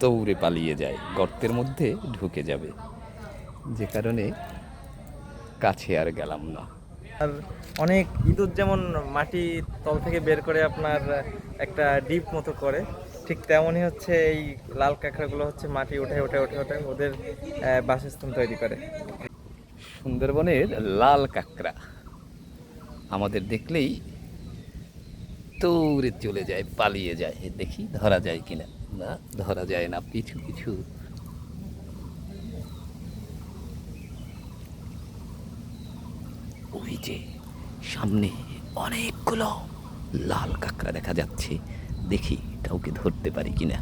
দৌড়ে পালিয়ে যায়, গর্তের মধ্যে ঢুকে যাবে, যে কারণে কাছে আর গেলাম না। আর অনেক ইঁদুর যেমন মাটি তল থেকে বের করে আপনার একটা ডিপ মতো করে, ঠিক তেমনই হচ্ছে এই লাল কাঁকড়াগুলো হচ্ছে মাটি উঠে উঠে উঠে উঠে ওদের বাসস্থান তৈরি করে। সুন্দরবনের লাল কাঁকড়া আমাদের দেখলেই দৌড়ে চলে যায়, পালিয়ে যায়। দেখি ধরা যায় কিনা। না, ধরা যায় না। পিছু পিছু ওই যে সামনে অনেকগুলো লাল কাঁকড়া দেখা যাচ্ছে, দেখি কাউকে ধরতে পারি কিনা।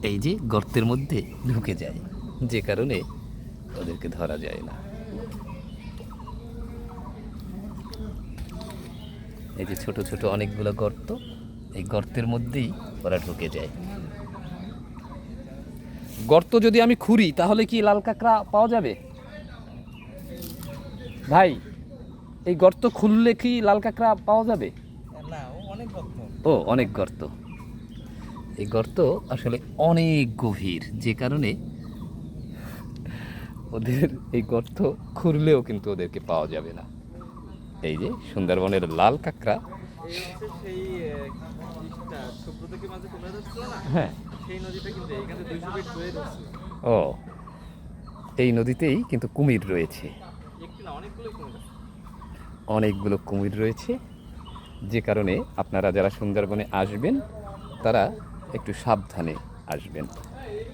এই যে গর্তের মধ্যে ঢুকে যায়, যে কারণে ওদেরকে ধরা যায় না। এই যে ছোট ছোট অনেকগুলো গর্ত, এই গর্তের মধ্যেই ওরা ঢুকে যায়। গর্ত যদি আমি খুঁড়ি তাহলে কি লাল কাঁকড়া পাওয়া যাবে? ভাই, এই গর্ত খুললে কি লাল কাঁকড়া পাওয়া যাবে? না, অনেক গর্ত। ও, অনেক গর্ত। এই গর্ত আসলে অনেক গভীর, যে কারণে ওদের এই গর্ত খুঁড়লেও কিন্তু ওদেরকে পাওয়া যাবে না। এই যে সুন্দরবনের লাল কাঁকড়া। এই হচ্ছে সেই শুভ্র থেকে মাঝে কমে যাচ্ছিল না, হ্যাঁ। সেই নদীটা কিন্তু এখানে 200 ফিট বয়ে যাচ্ছে। ও, এই নদীতেই কিন্তু কুমির রয়েছে, একটি না, অনেকগুলো কমে যাচ্ছে। অনেকগুলো কুমির রয়েছে, যে কারণে আপনারা যারা সুন্দরবনে আসবেন তারা একটু সাবধানে আসবেন।